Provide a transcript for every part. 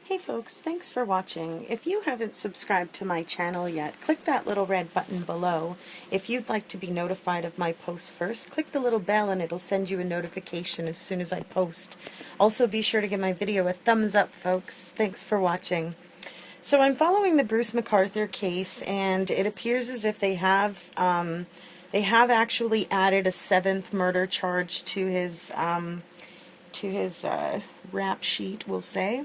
Hey folks, thanks for watching. If you haven't subscribed to my channel yet, click that little red button below. If you'd like to be notified of my posts first, click the little bell and it'll send you a notification as soon as I post. Also be sure to give my video a thumbs up, folks. Thanks for watching. So I'm following the Bruce McArthur case, and it appears as if they have actually added a seventh murder charge to his rap sheet, we'll say.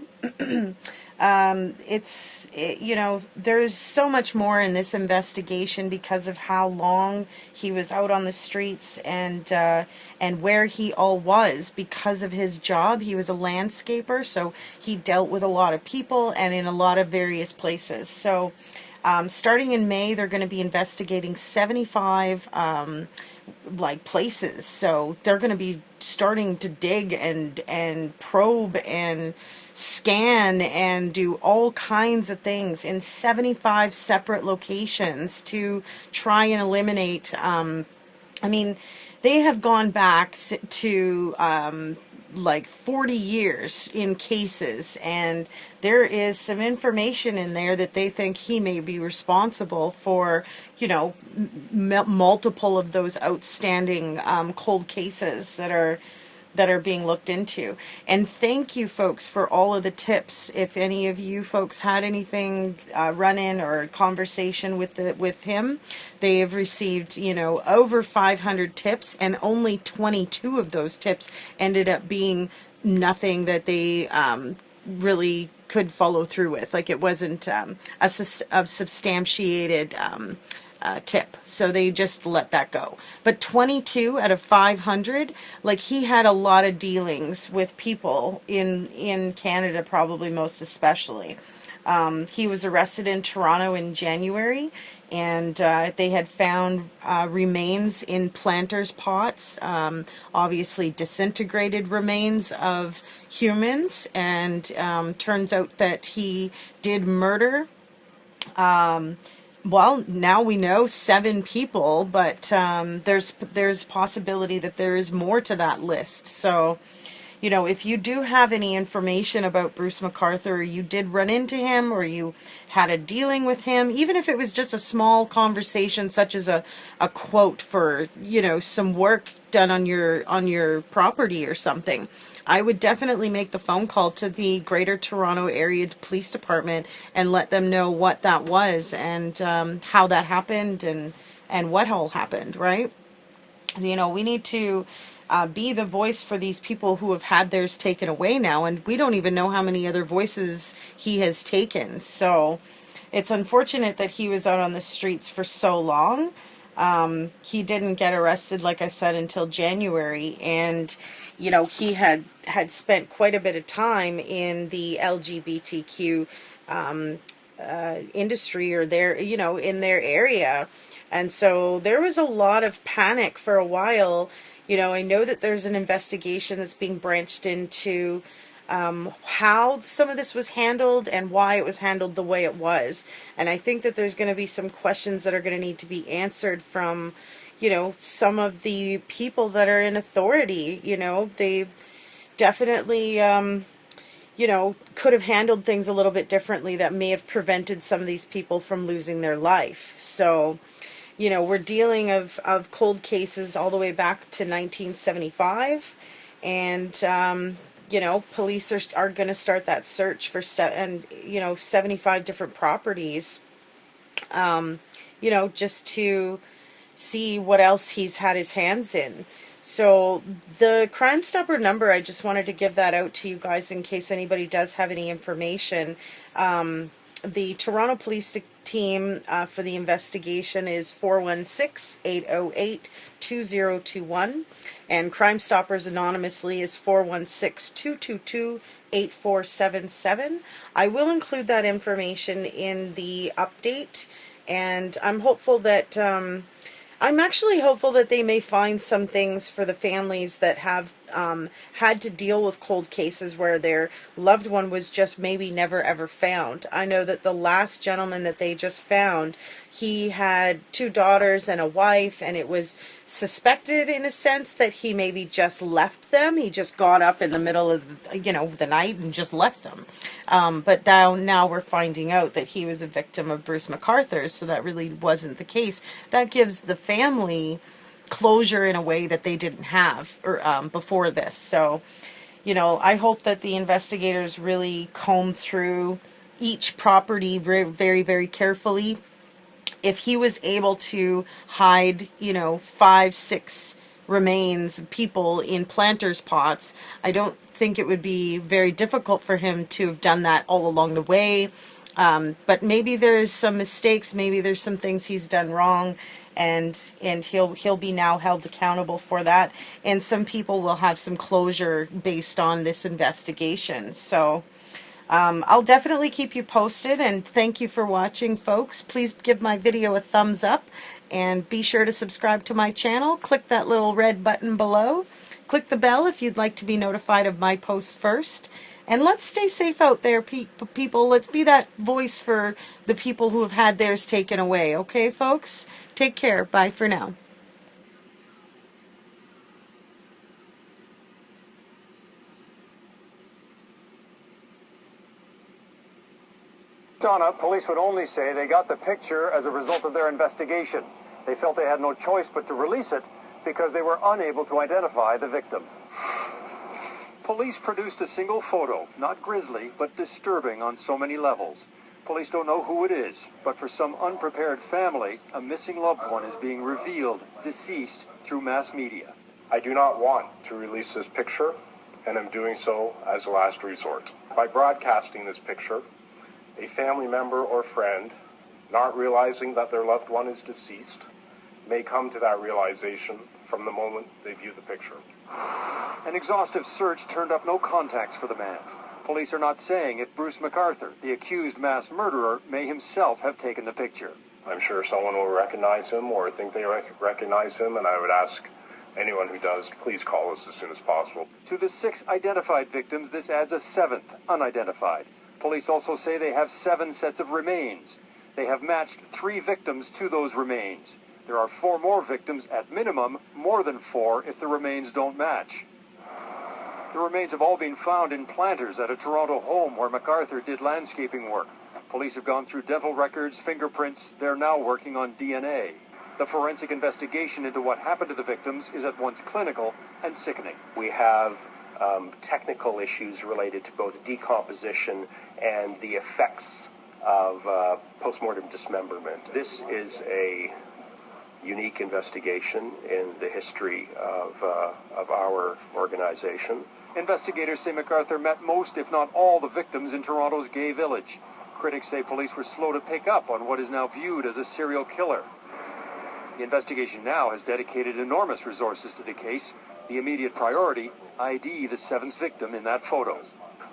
There's so much more in this investigation because of how long he was out on the streets and where he all was because of his job. He was a landscaper, so he dealt with a lot of people and in a lot of various places. So starting in May, they're going to be investigating 75 places. So they're going to be starting to dig and probe and scan and do all kinds of things in 75 separate locations to try and eliminate. They have gone back to 40 years in cases, and there is some information in there that they think he may be responsible for, multiple of those outstanding cold cases that are being looked into. And thank you folks for all of the tips. If any of you folks had anything run-in or conversation with him, they have received over 500 tips, and only 22 of those tips ended up being nothing that they really could follow through with. Like, it wasn't a substantiated tip, so they just let that go. But 22 out of 500, he had a lot of dealings with people in Canada, probably most especially. He was arrested in Toronto in January, and they had found remains in planters' pots, obviously disintegrated remains of humans, and turns out that he did murder well, now we know 7 people, but there's possibility that there is more to that list. So, if you do have any information about Bruce McArthur, or you did run into him, or you had a dealing with him, even if it was just a small conversation, such as a quote for, some work done on your property or something, I would definitely make the phone call to the Greater Toronto Area Police Department and let them know what that was, and how that happened, and what all happened, right? We need to be the voice for these people who have had theirs taken away now, and we don't even know how many other voices he has taken. So it's unfortunate that he was out on the streets for so long. He didn't get arrested, like I said, until January, and he had spent quite a bit of time in the LGBTQ industry, or in their area, and so there was a lot of panic for a while. I know that there's an investigation that's being branched into how some of this was handled and why it was handled the way it was. And I think that there's going to be some questions that are going to need to be answered from, some of the people that are in authority. They definitely, could have handled things a little bit differently that may have prevented some of these people from losing their life. So, we're dealing of cold cases all the way back to 1975, and police are going to start that search for 75 different properties, just to see what else he's had his hands in. So the Crime Stopper number, I just wanted to give that out to you guys in case anybody does have any information. The Toronto Police team for the investigation is 416-808-2021, and Crime Stoppers anonymously is 416-222-8477. I will include that information in the update, and I'm actually hopeful that they may find some things for the families that have had to deal with cold cases where their loved one was just maybe never ever found. I know that the last gentleman that they just found, he had 2 daughters and a wife, and it was suspected in a sense that he maybe just left them. He just got up in the middle of the night and just left them. But now we're finding out that he was a victim of Bruce McArthur, so that really wasn't the case. That gives the family closure in a way that they didn't have before this. So, I hope that the investigators really comb through each property very, very, very carefully. If he was able to hide, 5, 6 remains of people in planters pots, I don't think it would be very difficult for him to have done that all along the way. But maybe there's some mistakes, maybe there's some things he's done wrong, and he'll be now held accountable for that. And some people will have some closure based on this investigation. So I'll definitely keep you posted, and thank you for watching, folks. Please give my video a thumbs up, and be sure to subscribe to my channel. Click that little red button below. Click the bell if you'd like to be notified of my posts first. And let's stay safe out there, people. Let's be that voice for the people who have had theirs taken away. Okay, folks? Take care. Bye for now. Donna, police would only say they got the picture as a result of their investigation. They felt they had no choice but to release it because they were unable to identify the victim. Police produced a single photo, not grisly, but disturbing on so many levels. Police don't know who it is, but for some unprepared family, a missing loved one is being revealed, deceased, through mass media. I do not want to release this picture, and am doing so as a last resort. By broadcasting this picture, a family member or friend, not realizing that their loved one is deceased, may come to that realization from the moment they view the picture. An exhaustive search turned up no contacts for the man. Police are not saying if Bruce McArthur, the accused mass murderer, may himself have taken the picture. I'm sure someone will recognize him or think they recognize him, and I would ask anyone who does, please call us as soon as possible. To the 6 identified victims, this adds a 7th, unidentified. Police also say they have 7 sets of remains. They have matched 3 victims to those remains. There are 4 more victims at minimum, more than 4 if the remains don't match. The remains have all been found in planters at a Toronto home where McArthur did landscaping work. Police have gone through dental records, fingerprints. They're now working on DNA. The forensic investigation into what happened to the victims is at once clinical and sickening. We have technical issues related to both decomposition and the effects of postmortem dismemberment. This is a unique investigation in the history of our organization. Investigators say McArthur met most, if not all, the victims in Toronto's gay village. Critics say police were slow to pick up on what is now viewed as a serial killer. The investigation now has dedicated enormous resources to the case. The immediate priority, ID the 7th victim in that photo.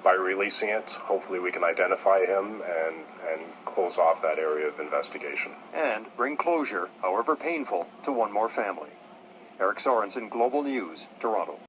By releasing it, hopefully we can identify him and close off that area of investigation. And bring closure, however painful, to one more family. Eric Sorensen, Global News, Toronto.